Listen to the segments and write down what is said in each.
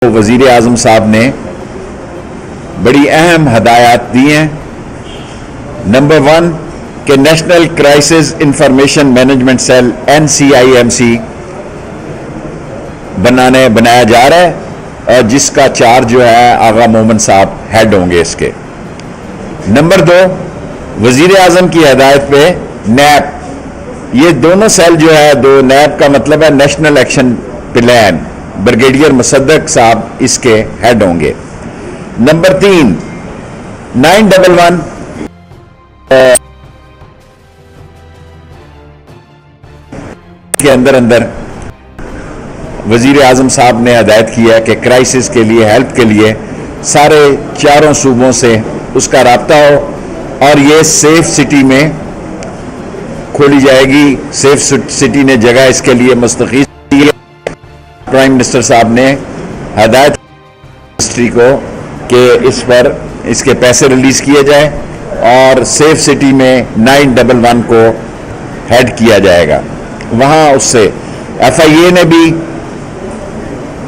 وزیر اعظم صاحب نے بڑی اہم ہدایات دی ہیں۔ نمبر 1 کہ national crisis information management cell NCIMC بنایا جا رہا ہے اور جس کا چارج جو ہے آغا مومن صاحب ہیڈ ہوں گے اس کے۔ نمبر 2 وزیر اعظم کی ہدایت پہ نیب، یہ دونوں سیل جو ہے نیب کا مطلب ہے نیشنل ایکشن پلان، بریگیڈیئر مصدق صاحب اس کے ہیڈ ہوں گے۔ نمبر 3 911 کے اندر وزیر اعظم صاحب نے ہدایت کی ہے کہ کرائسس کے لیے، ہیلپ کے لیے سارے چاروں صوبوں سے اس کا رابطہ ہو اور یہ سیف سٹی میں کھولی جائے گی۔ سیف سٹی نے جگہ اس کے لیے مستقل، پرائم منسٹر صاحب نے ہدایت منسٹری کو کہ اس کے پیسے ریلیز کیے جائے اور سیف سٹی میں 911 کو ہیڈ کیا جائے گا۔ وہاں اس سے FIA نے بھی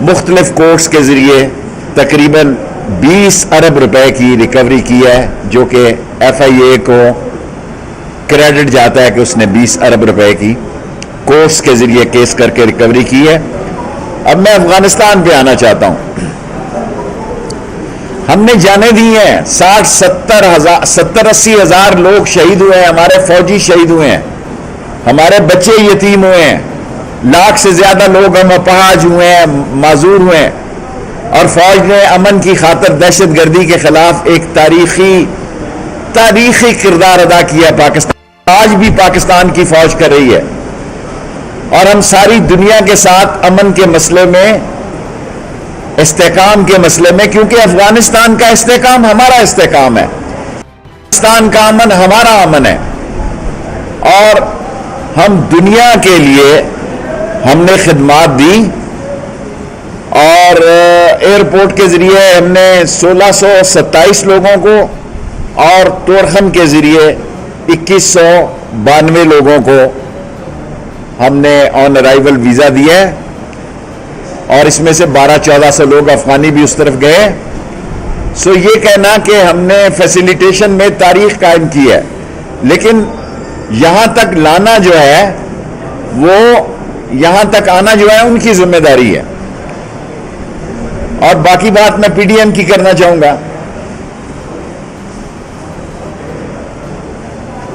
مختلف کورٹس کے ذریعے تقریباً 20 ارب روپے کی ریکوری کی ہے، جو کہ FIA کو کریڈٹ جاتا ہے کہ اس نے 20 ارب روپے کی کورٹس کے ذریعے کیس کر کے ریکوری کی ہے۔ اب میں افغانستان پہ آنا چاہتا ہوں۔ ہم نے جانیں دی ہیں، 60-80 ہزار لوگ شہید ہوئے ہیں، ہمارے فوجی شہید ہوئے ہیں، ہمارے بچے یتیم ہوئے ہیں، لاکھ سے زیادہ لوگ ہم اپاہج ہوئے ہیں، معذور ہوئے ہیں، اور فوج نے امن کی خاطر دہشت گردی کے خلاف ایک تاریخی کردار ادا کیا۔ پاکستان آج بھی پاکستان کی فوج کر رہی ہے، اور ہم ساری دنیا کے ساتھ امن کے مسئلے میں، استحکام کے مسئلے میں، کیونکہ افغانستان کا استحکام ہمارا استحکام ہے، پاکستان کا امن ہمارا امن ہے، اور ہم دنیا کے لیے ہم نے خدمات دی، اور ایئرپورٹ کے ذریعے ہم نے 1627 لوگوں کو اور تورخم کے ذریعے 2192 لوگوں کو ہم نے آن ارائیول ویزا دیا ہے، اور اس میں سے 1200-1400 لوگ افغانی بھی اس طرف گئے۔ سو یہ کہنا کہ ہم نے فیسیلیٹیشن میں تاریخ قائم کی ہے، لیکن یہاں تک لانا جو ہے، وہ یہاں تک آنا جو ہے ان کی ذمہ داری ہے، اور باقی بات میں PDM کی کرنا چاہوں گا۔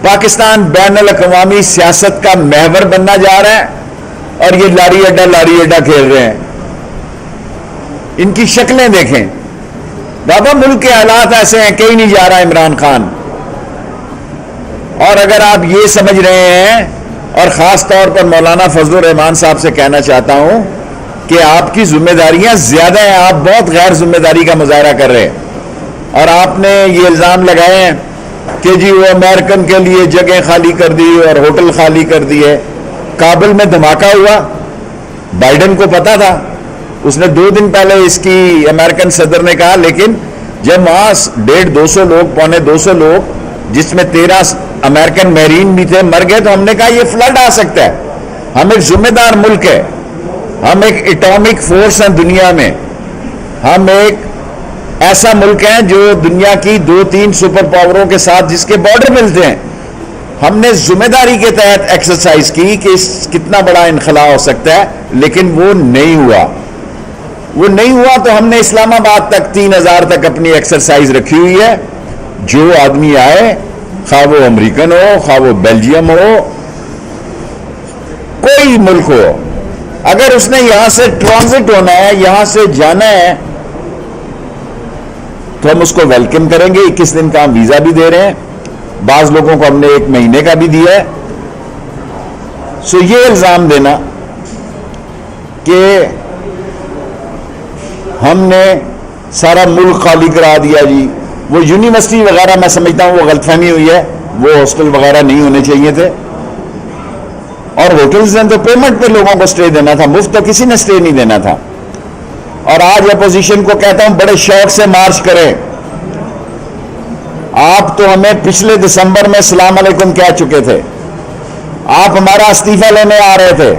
پاکستان بین الاقوامی سیاست کا محور بننا جا رہا ہے، اور یہ لاری اڈا کھیل رہے ہیں۔ ان کی شکلیں دیکھیں بابا، ملک کے حالات ایسے ہیں، کہیں نہیں جا رہا عمران خان۔ اور اگر آپ یہ سمجھ رہے ہیں، اور خاص طور پر مولانا فضل الرحمان صاحب سے کہنا چاہتا ہوں کہ آپ کی ذمہ داریاں زیادہ ہیں، آپ بہت غیر ذمہ داری کا مظاہرہ کر رہے ہیں، اور آپ نے یہ الزام لگائے ہیں کہ جی وہ امریکن کے لیے جگہ خالی کر دی اور ہوٹل خالی کر دیے۔ کابل میں دھماکہ ہوا، بائیڈن کو پتا تھا، اس نے 2 دن پہلے اس کی امریکن صدر نے کہا، لیکن جب وہاں 150-200 لوگ، 250 لوگ، جس میں 13 امریکن میرین بھی تھے، مر گئے، تو ہم نے کہا یہ فلڈ آ سکتا ہے۔ ہم ایک ذمہ دار ملک ہے، ہم ایک ایٹامک فورس ہیں دنیا میں، ہم ایک ایسا ملک ہے جو دنیا کی 2-3 سپر پاوروں کے ساتھ جس کے بارڈر ملتے ہیں۔ ہم نے ذمہ داری کے تحت ایکسرسائز کی کہ کتنا بڑا انخلا ہو سکتا ہے، لیکن وہ نہیں ہوا تو ہم نے اسلام آباد تک 3000 تک اپنی ایکسرسائز رکھی ہوئی ہے۔ جو آدمی آئے، خواہ وہ امریکن ہو، خواہ وہ بیلجیم ہو، کوئی ملک ہو، اگر اس نے یہاں سے ٹرانزٹ ہونا ہے، یہاں سے جانا ہے، تو ہم اس کو ویلکم کریں گے۔ 21 دن کا ہم ویزا بھی دے رہے ہیں، بعض لوگوں کو ہم نے 1 مہینے کا بھی دیا ہے۔ سو یہ الزام دینا کہ ہم نے سارا ملک خالی کرا دیا، جی وہ یونیورسٹی وغیرہ میں سمجھتا ہوں وہ غلط فہمی ہوئی ہے، وہ ہاسٹل وغیرہ نہیں ہونے چاہیے تھے، اور ہوٹلز نے تو پیمنٹ پہ لوگوں کو سٹے دینا تھا، مفت تو کسی نے سٹے نہیں دینا تھا۔ اور آج اپوزیشن کو کہتا ہوں بڑے شوق سے مارچ کریں۔ آپ تو ہمیں پچھلے دسمبر میں السلام علیکم کہہ چکے تھے، آپ ہمارا استعفیٰ لینے آ رہے تھے،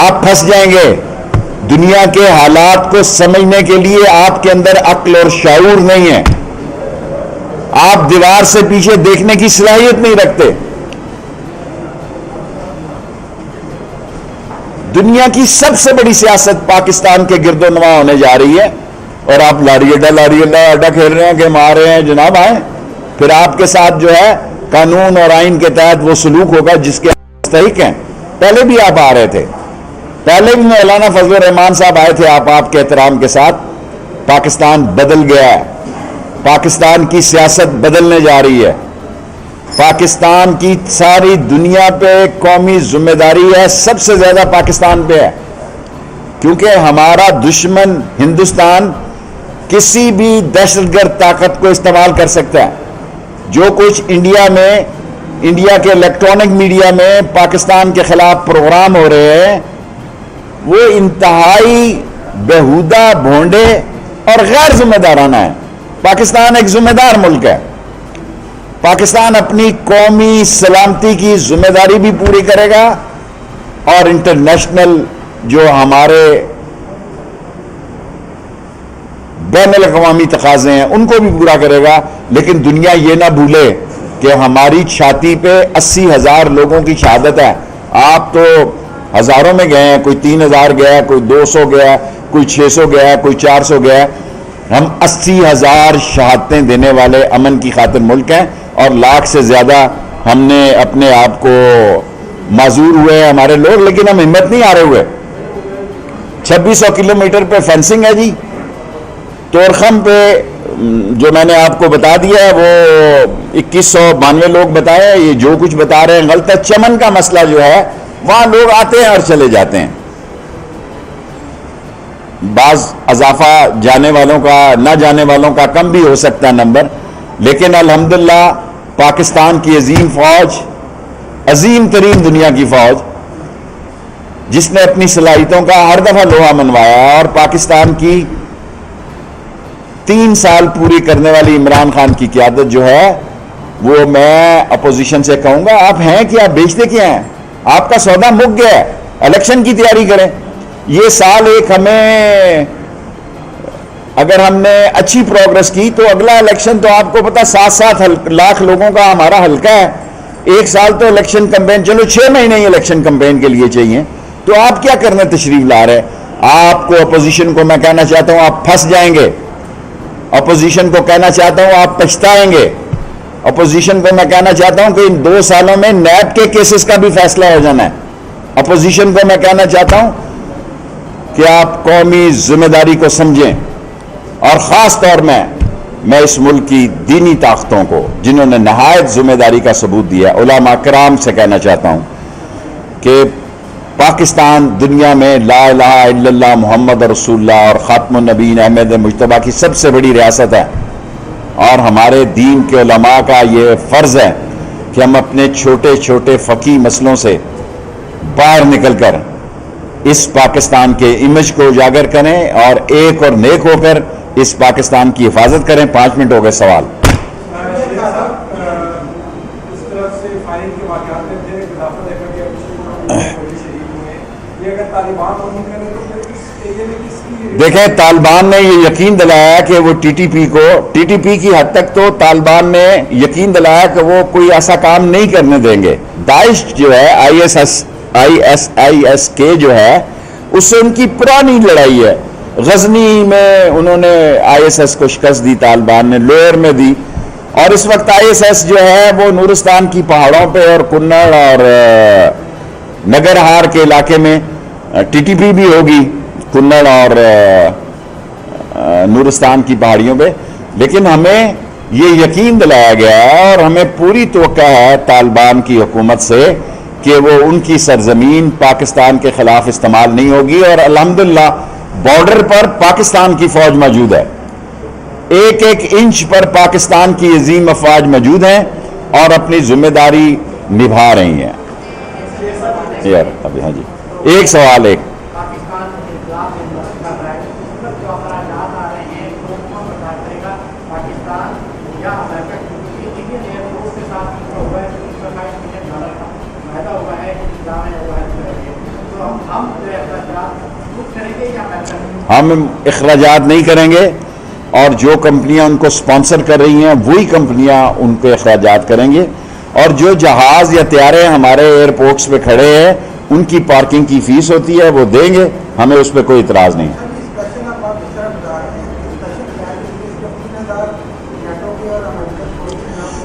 آپ پھنس جائیں گے، دنیا کے حالات کو سمجھنے کے لیے آپ کے اندر عقل اور شعور نہیں ہے. آپ دیوار سے پیچھے دیکھنے کی صلاحیت نہیں رکھتے. دنیا کی سب سے بڑی سیاست پاکستان کے گرد و نواح ہونے جا رہی ہے اور آپ لاڑی اڈا کھیل رہے ہیں کہ مار رہے ہیں. جناب آئیں, پھر آپ کے ساتھ جو ہے قانون اور آئین کے تحت وہ سلوک ہوگا جس کے مستحق ہیں. پہلے بھی آپ آ رہے تھے, پہلے بھی مولانا فضل الرحمان صاحب آئے تھے آپ کے احترام کے ساتھ. پاکستان بدل گیا ہے, پاکستان کی سیاست بدلنے جا رہی ہے. پاکستان کی ساری دنیا پہ قومی ذمہ داری ہے, سب سے زیادہ پاکستان پہ ہے, کیونکہ ہمارا دشمن ہندوستان کسی بھی دہشت گرد طاقت کو استعمال کر سکتا ہے. جو کچھ انڈیا کے الیکٹرانک میڈیا میں پاکستان کے خلاف پروگرام ہو رہے ہیں وہ انتہائی بیہودہ, بھونڈے اور غیر ذمہ دارانہ ہے. پاکستان ایک ذمہ دار ملک ہے. پاکستان اپنی قومی سلامتی کی ذمہ داری بھی پوری کرے گا اور انٹرنیشنل جو ہمارے بین الاقوامی تقاضے ہیں ان کو بھی پورا کرے گا. لیکن دنیا یہ نہ بھولے کہ ہماری چھاتی پہ 80,000 لوگوں کی شہادت ہے. آپ تو ہزاروں میں گئے ہیں, کوئی 3,000 گیا, کوئی 200 گیا, کوئی 600 گیا, کوئی 400 گیا. ہم 80,000 شہادتیں دینے والے امن کی خاطر ملک ہیں اور لاکھ سے زیادہ ہم نے اپنے آپ کو معذور ہوئے ہیں ہمارے لوگ, لیکن ہم ہمت نہیں ہارے ہوئے. 2600 کلومیٹر پہ فینسنگ ہے جی. تورخم پہ جو میں نے آپ کو بتا دیا ہے وہ 2192 لوگ بتائے, یہ جو کچھ بتا رہے ہیں غلط ہے. چمن کا مسئلہ جو ہے وہاں لوگ آتے ہیں اور چلے جاتے ہیں. بعض اضافہ جانے والوں کا, نہ جانے والوں کا کم بھی ہو سکتا ہے نمبر, لیکن الحمدللہ پاکستان کی عظیم فوج, عظیم ترین دنیا کی فوج, جس نے اپنی صلاحیتوں کا ہر دفعہ لوہا منوایا, اور پاکستان کی 3 سال پوری کرنے والی عمران خان کی قیادت جو ہے وہ میں اپوزیشن سے کہوں گا آپ ہیں کیا, بیچتے کیا ہیں؟ آپ کا سودا مک گیا ہے, الیکشن کی تیاری کریں. یہ سال ایک ہمیں اگر ہم نے اچھی پروگرس کی تو اگلا الیکشن تو آپ کو پتا 7 لاکھ لوگوں کا ہمارا حلقہ ہے. ایک سال تو الیکشن کمپین, چلو 6 مہینے ہی الیکشن کمپین کے لیے چاہیے, تو آپ کیا کرنے تشریف لا رہے؟ آپ کو اپوزیشن کو میں کہنا چاہتا ہوں آپ پھنس جائیں گے. اپوزیشن کو کہنا چاہتا ہوں آپ پچھتائیں گے. اپوزیشن کو میں کہنا چاہتا ہوں کہ ان 2 سالوں میں نیب کے کیسز کا بھی فیصلہ ہو جانا ہے. اپوزیشن کو میں کہنا چاہتا ہوں کہ آپ قومی ذمہ داری کو سمجھیں, اور خاص طور میں اس ملک کی دینی طاقتوں کو جنہوں نے نہایت ذمہ داری کا ثبوت دیا, علماء کرام سے کہنا چاہتا ہوں کہ پاکستان دنیا میں لا الہ الا اللہ محمد رسول اللہ اور خاتم النبیین احمد مجتبیٰ کی سب سے بڑی ریاست ہے, اور ہمارے دین کے علماء کا یہ فرض ہے کہ ہم اپنے چھوٹے چھوٹے فقہی مسئلوں سے باہر نکل کر اس پاکستان کے امیج کو اجاگر کریں اور ایک اور نیک ہو کر اس پاکستان کی حفاظت کریں. 5 منٹ ہو گئے. سوال دیکھیں, طالبان نے یہ یقین دلایا کہ وہ ٹی ٹی پی کی حد تک تو طالبان نے یقین دلایا کہ وہ کوئی ایسا کام نہیں کرنے دیں گے. داعش جو ہے ISIS جو ہے اس سے ان کی پرانی لڑائی ہے. غزنی میں انہوں نے ISIS کو شکست دی, طالبان نے لوئر میں دی, اور اس وقت ISIS جو ہے وہ نورستان کی پہاڑوں پہ اور کنڑ اور نگرہار کے علاقے میں ٹی ٹی پی بھی ہوگی کنڑ اور نورستان کی پہاڑیوں پہ. لیکن ہمیں یہ یقین دلایا گیا ہے اور ہمیں پوری توقع ہے طالبان کی حکومت سے کہ وہ ان کی سرزمین پاکستان کے خلاف استعمال نہیں ہوگی, اور الحمدللہ بارڈر پر پاکستان کی فوج موجود ہے, 1 انچ پر پاکستان کی عظیم افواج موجود ہیں اور اپنی ذمہ داری نبھا رہی ہیں. یار ابھی ہاں جی, ایک سوال ایک ہم ہم اخراجات نہیں کریں گے، اور جو کمپنیاں ان کو سپانسر کر رہی ہیں وہی کمپنیاں ان کے اخراجات کریں گے، اور جو جہاز یا طیارے ہمارے ایئرپورٹس پہ کھڑے ہیں ان کی پارکنگ کی فیس ہوتی ہے وہ دیں گے، ہمیں اس پہ کوئی اعتراض نہیں۔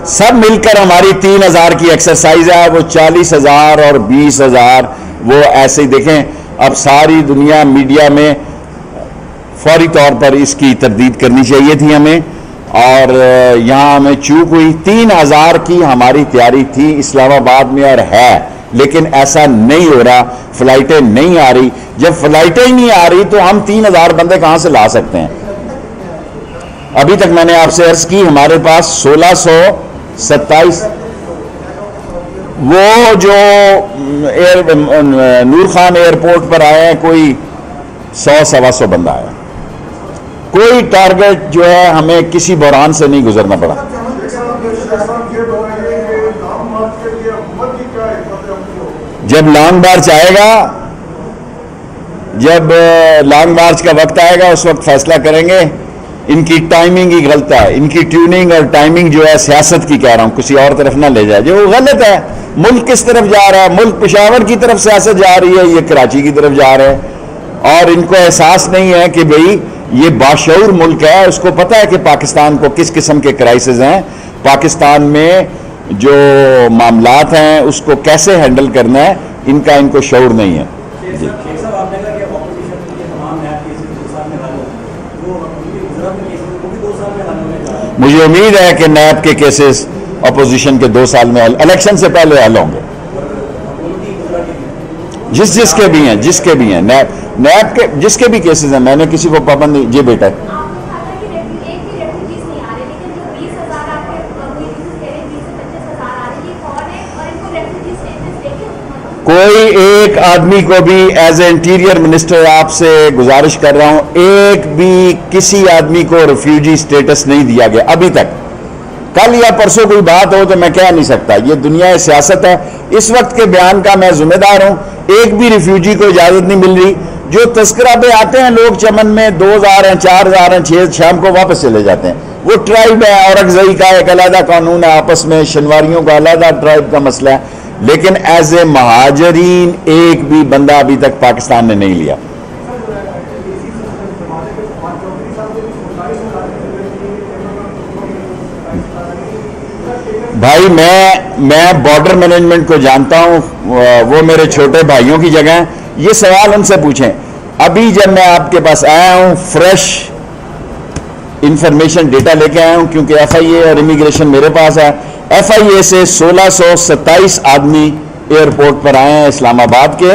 سب مل کر ہماری 3,000 کی ایکسرسائز ہے، وہ 40,000 اور 20,000 وہ ایسے ہی دیکھیں۔ اب ساری دنیا میڈیا میں فوری طور پر اس کی تردید کرنی چاہیے تھی ہمیں، اور یہاں ہمیں چوک ہوئی۔ 3,000 کی ہماری تیاری تھی اسلام آباد میں اور ہے، لیکن ایسا نہیں ہو رہا، فلائٹیں نہیں آ رہی۔ جب فلائٹیں ہی نہیں آ رہی تو ہم 3,000 بندے کہاں سے لا سکتے ہیں؟ ابھی تک میں نے آپ سے عرض کی ہمارے پاس 1627 وہ جو نور خان ایئرپورٹ پر آئے ہیں کوئی 100-125 بندہ آیا، کوئی ٹارگٹ جو ہے ہمیں کسی بحران سے نہیں گزرنا پڑا۔ جب لانگ مارچ آئے گا، جب لانگ مارچ کا وقت آئے گا اس وقت فیصلہ کریں گے۔ ان کی ٹائمنگ ہی غلط ہے، ان کی ٹیوننگ اور ٹائمنگ جو ہے سیاست کی کہہ رہا ہوں، کسی اور طرف نہ لے جائے، جو غلط ہے۔ ملک کس طرف جا رہا ہے؟ ملک پشاور کی طرف سیاست جا رہی ہے، یہ کراچی کی طرف جا رہا ہے، اور ان کو احساس نہیں ہے کہ بھئی یہ باشعور ملک ہے، اس کو پتہ ہے کہ پاکستان کو کس قسم کے کرائسز ہیں، پاکستان میں جو معاملات ہیں اس کو کیسے ہینڈل کرنا ہے، ان کا ان کو شعور نہیں ہے۔ جی مجھے امید ہے کہ نیب کے کیسز اپوزیشن کے 2 سال میں الیکشن سے پہلے حل ہوں گے، جس کے بھی ہیں نیب کے جس کے بھی کیسز ہیں، میں نے کسی کو پابند نہیں۔ جی بیٹا، کوئی ایک آدمی کو بھی ایز اے انٹیریئر منسٹر آپ سے گزارش کر رہا ہوں، ایک بھی کسی آدمی کو ریفیوجی سٹیٹس نہیں دیا گیا ابھی تک۔ کل یا پرسوں کوئی بات ہو تو میں کہہ نہیں سکتا، یہ دنیا سیاست ہے، اس وقت کے بیان کا میں ذمہ دار ہوں۔ ایک بھی ریفیوجی کو اجازت نہیں مل رہی، جو تذکرہ پہ آتے ہیں لوگ چمن میں 2,000 ہیں، 4,000 ہیں، 6 شام کو واپس چلے جاتے ہیں۔ وہ ٹرائب ہے، اورکزئی کا ایک علیحدہ قانون ہے، آپس میں شنواریوں کا علیحدہ ٹرائب کا مسئلہ ہے، لیکن ایز اے مہاجرین ایک بھی بندہ ابھی تک پاکستان نے نہیں لیا۔ بھائی میں بارڈر مینجمنٹ کو جانتا ہوں، وہ میرے چھوٹے بھائیوں کی جگہ ہیں، یہ سوال ان سے پوچھیں۔ ابھی جب میں آپ کے پاس آیا ہوں فریش انفارمیشن ڈیٹا لے کے آیا ہوں، کیونکہ ایف آئی اے اور امیگریشن میرے پاس ہے۔ ایف آئی اے سے 1627 آدمی ایئرپورٹ پر آئے ہیں اسلام آباد کے،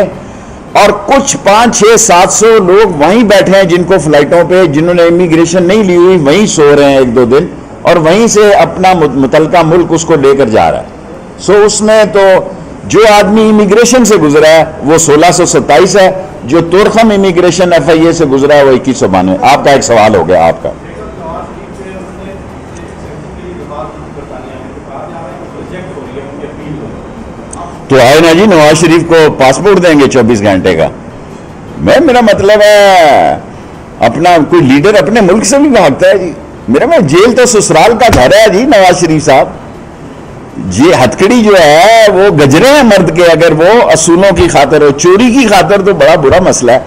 اور کچھ 500-600-700 لوگ وہیں بیٹھے ہیں جن کو فلائٹوں پہ، جنہوں نے امیگریشن نہیں لی ہوئی وہیں سو رہے ہیں 1-2 دن، اور وہیں سے اپنا متعلقہ ملک اس کو لے کر جا رہا ہے۔ سو اس میں تو جو آدمی امیگریشن سے گزرا ہے وہ 1627 ہے، جو تورخم امیگریشن ایف آئی اے سے گزرا ہے وہ 2192۔ آپ کا ایک سوال ہو گیا آپ کا۔ تو ہے نا جی، نواز شریف کو پاسپورٹ دیں گے 24 گھنٹے کا؟ میرا مطلب ہے اپنا کوئی لیڈر اپنے ملک سے بھی بھاگتا ہے جی؟ میرا میں جیل تو سسرال کا گھر ہے جی نواز شریف صاحب جی۔ ہتھکڑی جو ہے وہ گجرے ہیں مرد کے، اگر وہ اصولوں کی خاطر ہو، چوری کی خاطر تو بڑا برا مسئلہ ہے۔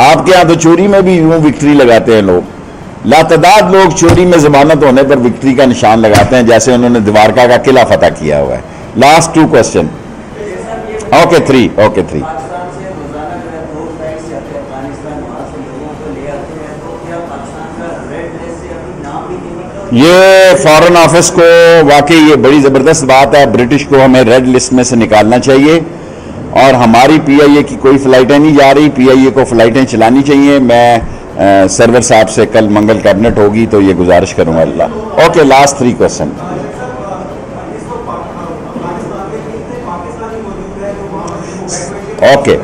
آپ کے ہاں تو چوری میں بھی یوں وکٹری لگاتے ہیں لوگ، لاتعداد لوگ چوری میں ضمانت ہونے پر وکٹری کا نشان لگاتے ہیں، جیسے انہوں نے دوارکا کا قلعہ فتح کیا ہوا ہے۔ Last 2 question. اوکے 3 یہ فارن آفس کو واقعی یہ بڑی زبردست بات ہے، برٹش کو ہمیں ریڈ لسٹ میں سے نکالنا چاہیے، اور ہماری پی آئی اے کی کوئی فلائٹیں نہیں جا رہی، پی آئی اے کو فلائٹیں چلانی چاہیے۔ میں سرور صاحب سے کل منگل کیبنٹ ہوگی تو یہ گزارش کروں گا۔ اللہ okay, last 3 question. Okay,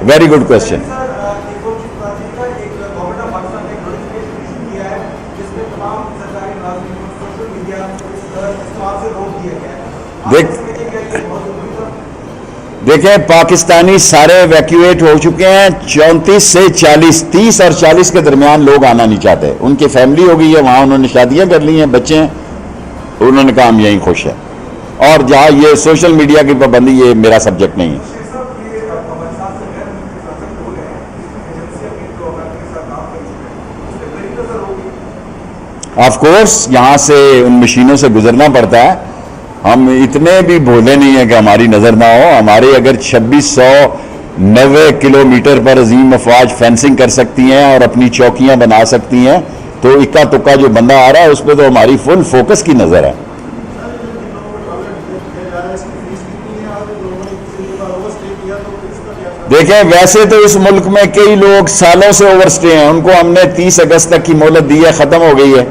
very good question. دیکھیں پاکستانی سارے ایویکویٹ ہو چکے ہیں, 34 سے 40, 30 اور 40 کے درمیان لوگ آنا نہیں چاہتے. ان کی فیملی ہو گئی ہے وہاں, انہوں نے شادیاں کر لی ہیں, بچے ہیں, انہوں نے کہا ہم یہیں خوش ہیں. اور جہاں یہ سوشل میڈیا کی پابندی, یہ میرا سبجیکٹ نہیں ہے. آف کورس یہاں سے ان مشینوں سے گزرنا پڑتا ہے. ہم اتنے بھی بھولے نہیں ہیں کہ ہماری نظر نہ ہو. ہمارے اگر 2690 کلومیٹر پر عظیم افواج فینسنگ کر سکتی ہیں اور اپنی چوکیاں بنا سکتی ہیں, تو اکا تکا جو بندہ آ رہا ہے اس پہ تو ہماری فل فوکس کی نظر ہے. دیکھیں ویسے تو اس ملک میں کئی لوگ سالوں سے اوور سٹے ہیں, ان کو ہم نے 30 اگست تک کی مہلت دی ہے, ختم ہو گئی ہے.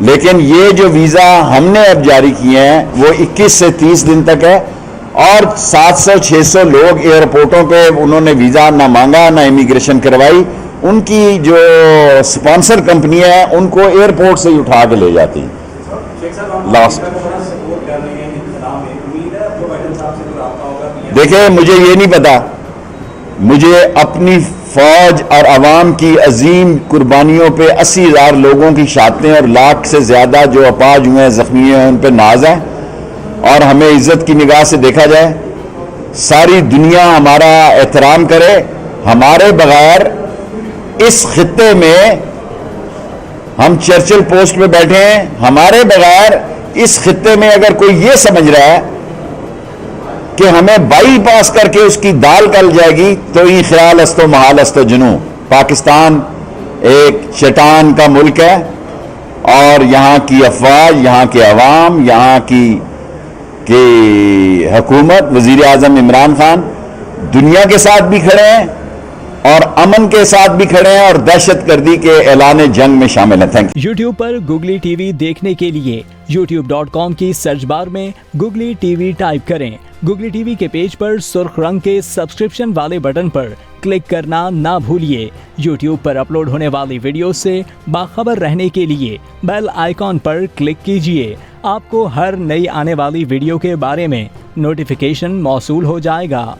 لیکن یہ جو ویزا ہم نے اب جاری کیے ہیں وہ 21 سے 30 دن تک ہے, اور 700-600 لوگ ایئرپورٹوں پہ انہوں نے ویزا نہ مانگا نہ امیگریشن کروائی. ان کی جو سپانسر کمپنی ہے ان کو ایئرپورٹ سے ہی اٹھا کے لے جاتی ہیں. لاسٹ دیکھیں مجھے یہ نہیں پتا, مجھے اپنی فوج اور عوام کی عظیم قربانیوں پہ 80,000 لوگوں کی شہادتیں اور لاکھ سے زیادہ جو اپاہج ہوئے ہیں, زخمی ہیں, ان پہ ناز ہے. اور ہمیں عزت کی نگاہ سے دیکھا جائے, ساری دنیا ہمارا احترام کرے. ہمارے بغیر اس خطے میں, ہم چرچل پوسٹ پہ بیٹھے ہیں, ہمارے بغیر اس خطے میں اگر کوئی یہ سمجھ رہا ہے کہ ہمیں بائی پاس کر کے اس کی دال گل جائے گی, تو یہ خیال استو محال استو جنوں. پاکستان ایک چٹان کا ملک ہے, اور یہاں کی افواج, یہاں کے عوام, یہاں کی حکومت, وزیر اعظم عمران خان دنیا کے ساتھ بھی کھڑے ہیں اور امن کے ساتھ بھی کھڑے ہیں, اور دہشت گردی کے اعلان جنگ میں شامل ہیں. Thank you. YouTube per googly T V دیکھنے کے لیے youtube.com کی سرچ بار میں گوگلی ٹی وی ٹائپ کریں. گوگلی ٹی وی کے پیج پر سرخ رنگ کے سبسکرپشن والے بٹن پر کلک کرنا نہ بھولیے. یوٹیوب پر اپلوڈ ہونے والی ویڈیو سے باخبر رہنے کے لیے بیل آئیکن پر کلک کیجیے. آپ کو ہر نئی آنے والی ویڈیو کے بارے میں نوٹیفیکیشن موصول ہو جائے گا.